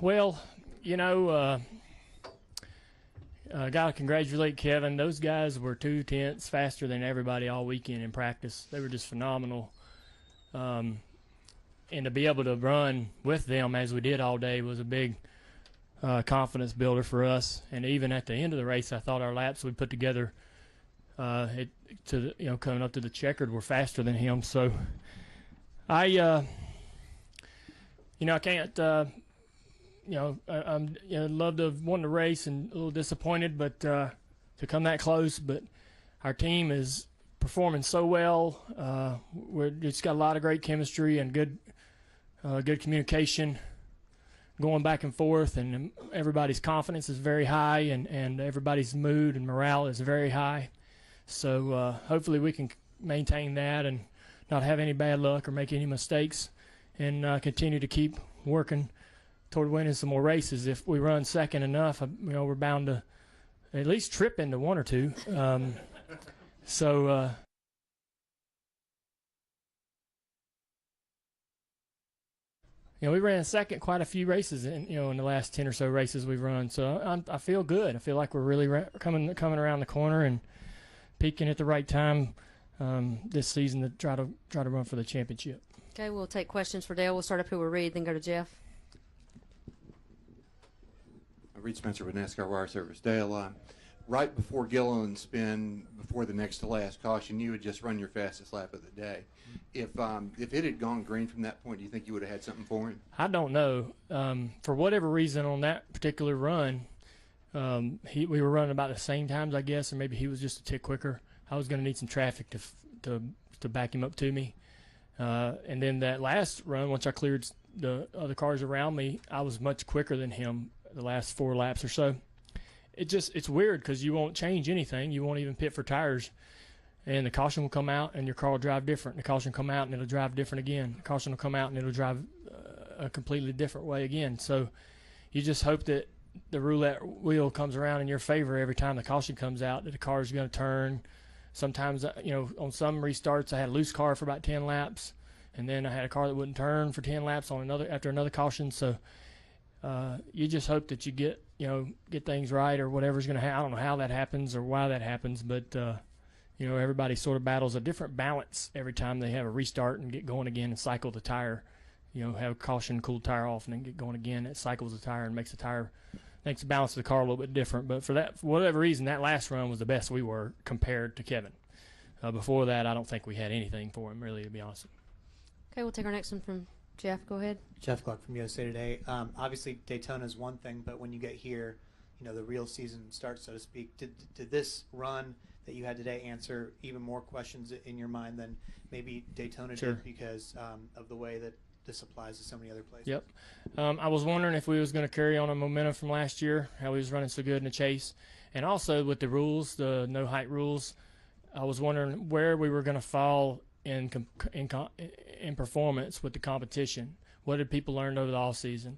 Well, you know, got to congratulate Kevin. Those guys were 2/10 faster than everybody all weekend in practice. They were just phenomenal. And to be able to run with them as we did all day was a big confidence builder for us. And even at the end of the race, I thought our laps we put together coming up to the checkered were faster than him. So I can't. I'm love to have won the race and a little disappointed, but to come that close. But our team is performing so well. We're just got a lot of great chemistry and good communication going back and forth, and everybody's confidence is very high, and everybody's mood and morale is very high. So hopefully we can maintain that and not have any bad luck or make any mistakes, and continue to keep working toward winning some more races. If we run second enough, we're bound to at least trip into one or two. We ran second quite a few races in the last 10 or so races we've run. So I feel good. I feel like we're really coming around the corner and peaking at the right time this season to try to run for the championship. Okay, we'll take questions for Dale. We'll start up here with Reed, then go to Jeff. Reed Spencer with NASCAR Wire Service. Dale, right before Gilliland's spin, before the next to last caution, you had just run your fastest lap of the day. If it had gone green from that point, do you think you would have had something for him? I don't know. For whatever reason on that particular run, we were running about the same times, I guess, or maybe he was just a tick quicker. I was going to need some traffic to back him up to me. And then that last run, once I cleared the other cars around me, I was much quicker than him the last 4 laps or so. It's weird because you won't change anything. You won't even pit for tires. And the caution will come out and your car will drive different. The caution will come out and it'll drive different again. The caution will come out and it'll drive a completely different way again. So you just hope that the roulette wheel comes around in your favor every time the caution comes out, that the car is going to turn. Sometimes, on some restarts, I had a loose car for about 10 laps, and then I had a car that wouldn't turn for 10 laps after another caution. So you just hope that you get things right or whatever's going to happen. I don't know how that happens or why that happens, but everybody sort of battles a different balance every time they have a restart and get going again and cycle the tire. Have a caution, cool the tire off, and then get going again. It cycles the tire and makes the balance of the car a little bit different. But for whatever reason, that last run was the best we were compared to Kevin. Before that, I don't think we had anything for him, really, to be honest. Okay, we'll take our next one from Jeff. Go ahead. Jeff Gluck from USA Today. Obviously, Daytona is one thing, but when you get here, the real season starts, so to speak. Did this run that you had today answer even more questions in your mind than maybe Daytona did because of the way that this applies to so many other places? Yep. I was wondering if we was going to carry on a momentum from last year, how we was running so good in the chase. And also with the rules, the no-height rules, I was wondering where we were going to fall in performance with the competition. What did people learn over the offseason?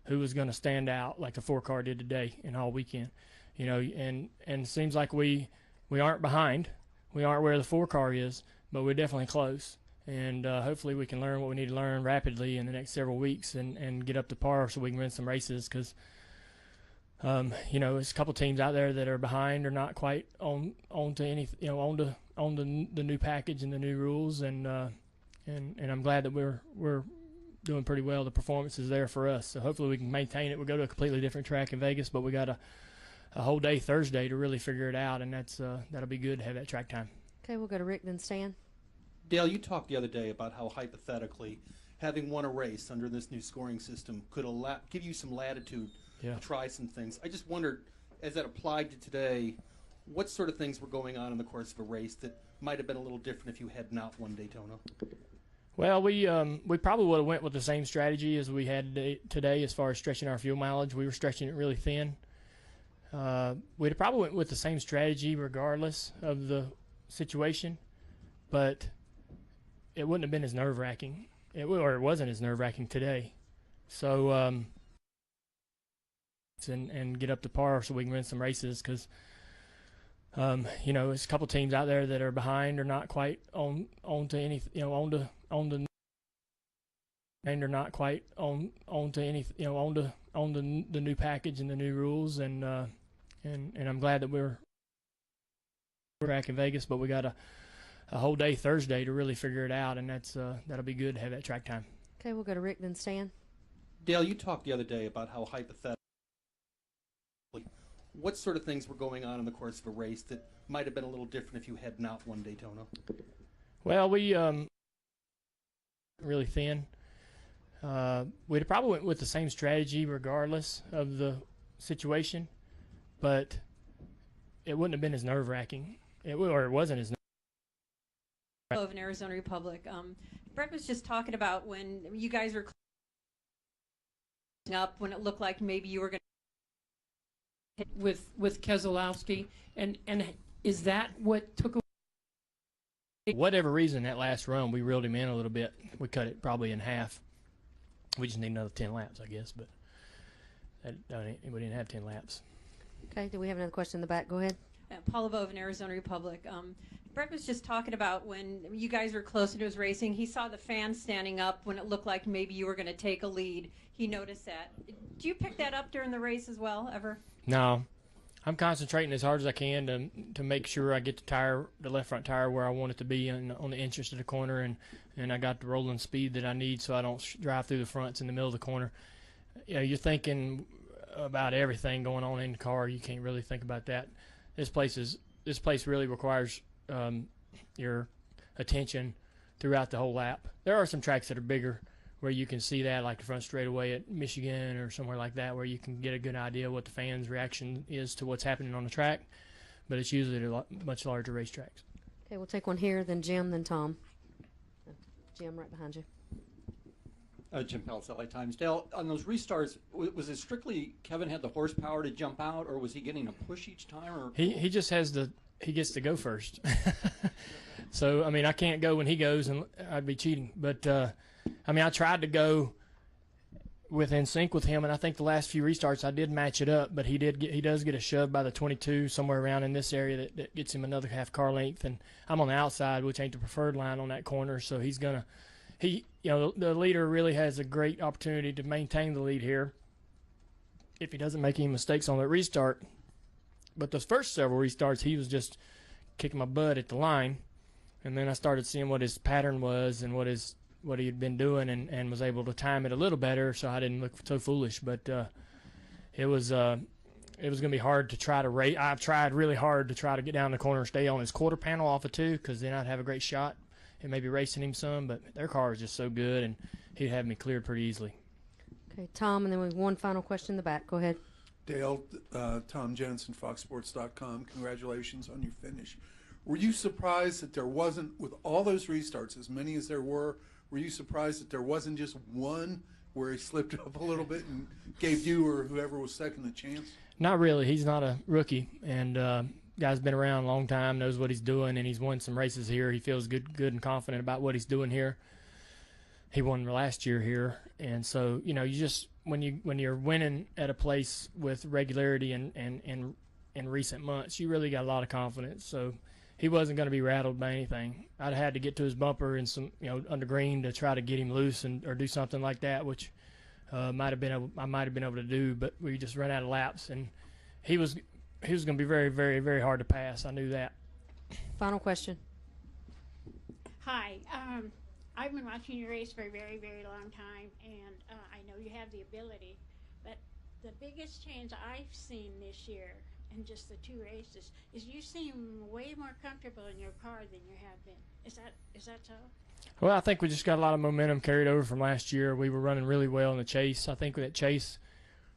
Who was going to stand out like the 4-car did today and all weekend? And it seems like we aren't behind. We aren't where the 4-car is, but we're definitely close. And hopefully we can learn what we need to learn rapidly in the next several weeks and get up to par so we can win some races because, there's a couple teams out there that are behind or not quite on the new package and the new rules. And I'm glad that we're doing pretty well. The performance is there for us. So hopefully we can maintain it. We'll go to a completely different track in Vegas, but we got a whole day Thursday to really figure it out, and that'll be good to have that track time. Okay, we'll go to Rick, then Stan. Dale, you talked the other day about how hypothetically having won a race under this new scoring system could give you some latitude to try some things. I just wondered, as that applied to today, what sort of things were going on in the course of a race that might have been a little different if you had not won Daytona? Well, we probably would have went with the same strategy as we had today as far as stretching our fuel mileage. We were stretching it really thin. We'd probably went with the same strategy regardless of the situation, but it wouldn't have been as nerve-wracking. It wasn't as nerve-wracking today. So, and get up to par so we can win some races because, there's a couple teams out there that are behind or not quite on the and they're not quite on to any, on the new package and the new rules, and I'm glad that we're back in Vegas, but we got a whole day Thursday to really figure it out, and that'll be good to have that track time. Okay, we'll go to Rick, then Stan. Dale, you talked the other day about how hypothetically, what sort of things were going on in the course of a race that might have been a little different if you had not won Daytona? Well, we really thin. We'd probably went with the same strategy regardless of the situation, but it wouldn't have been as nerve-wracking. It wasn't as of an Arizona Republic. Brett was just talking about when you guys were up when it looked like maybe you were going to hit with Keselowski, and is that what took away? Whatever reason, that last run we reeled him in a little bit. We cut it probably in half. We just need another 10 laps, I guess, but we didn't have 10 laps. Okay, do we have another question in the back? Go ahead. Paula of an Arizona Republic. Brett was just talking about when you guys were closer to his racing, he saw the fans standing up when it looked like maybe you were going to take a lead. He noticed that. Do you pick that up during the race as well, ever? No. I'm concentrating as hard as I can to make sure I get the left front tire where I want it to be on the entrance to the corner, and I got the rolling speed that I need so I don't drive through the fronts in the middle of the corner. You're thinking about everything going on in the car. You can't really think about that. This place really requires your attention throughout the whole lap. There are some tracks that are bigger where you can see that, like the front straightaway at Michigan or somewhere like that, where you can get a good idea what the fans' reaction is to what's happening on the track. But it's usually much larger racetracks. Okay, we'll take one here, then Jim, then Tom. Jim, right behind you. Jim Peltz, LA Times. Dale, on those restarts, was it strictly Kevin had the horsepower to jump out, or was he getting a push each time? Or he just he gets to go first. So I mean, I can't go when he goes, and I'd be cheating. But I mean, I tried to go in sync with him, and I think the last few restarts I did match it up. But he does get a shove by the 22 somewhere around in this area that gets him another half car length, and I'm on the outside, which ain't the preferred line on that corner, so he's gonna. The leader really has a great opportunity to maintain the lead here if he doesn't make any mistakes on that restart. But those first several restarts, he was just kicking my butt at the line, and then I started seeing what his pattern was and what he had been doing, and was able to time it a little better, so I didn't look so foolish. But it was going to be hard to try to race. I've tried really hard to try to get down the corner and stay on his quarter panel off of 2, because then I'd have a great shot. It may be racing him some, but their car is just so good, and he'd have me cleared pretty easily. Okay, Tom, and then we have one final question in the back. Go ahead. Dale, Tom Jensen, FoxSports.com. Congratulations on your finish. Were you surprised that there wasn't, with all those restarts, as many as there were you surprised that there wasn't just one where he slipped up a little bit and gave you or whoever was second a chance? Not really. He's not a rookie, and guy's been around a long time, knows what he's doing, and he's won some races here. He feels good and confident about what he's doing here. He won last year here, and so you just when you're winning at a place with regularity and in recent months, you really got a lot of confidence. So he wasn't going to be rattled by anything. I'd had to get to his bumper and some under green to try to get him loose or do something like that, which I might have been able to do, but we just ran out of laps, and he was going to be very, very, very hard to pass. I knew that. Final question. Hi. I've been watching your race for a very, very long time, and I know you have the ability, but the biggest change I've seen this year in just the 2 races is you seem way more comfortable in your car than you have been. Is that so? Well, I think we just got a lot of momentum carried over from last year. We were running really well in the chase. I think that chase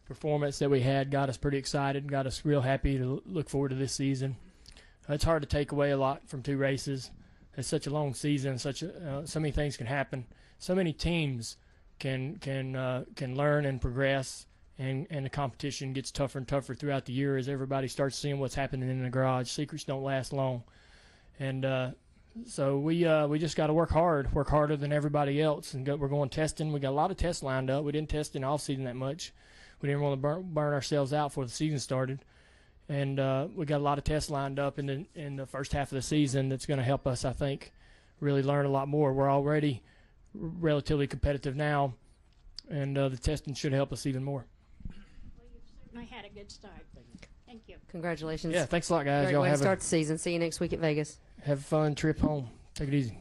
performance that we had got us pretty excited, got us real happy to look forward to this season. It's hard to take away a lot from 2 races. It's such a long season. So many things can happen. So many teams can learn and progress, and the competition gets tougher and tougher throughout the year as everybody starts seeing what's happening in the garage. Secrets don't last long, and so we just got to work harder than everybody else, and we're going testing. We got a lot of tests lined up. We didn't test in off season that much. We didn't want to burn ourselves out before the season started. And we got a lot of tests lined up in the first half of the season that's going to help us, I think, really learn a lot more. We're already relatively competitive now, and the testing should help us even more. Well, you've certainly had a good start. Thank you. Congratulations. Yeah, thanks a lot, guys. Great Y'all way to have start the season. See you next week at Vegas. a fun trip home. Take it easy.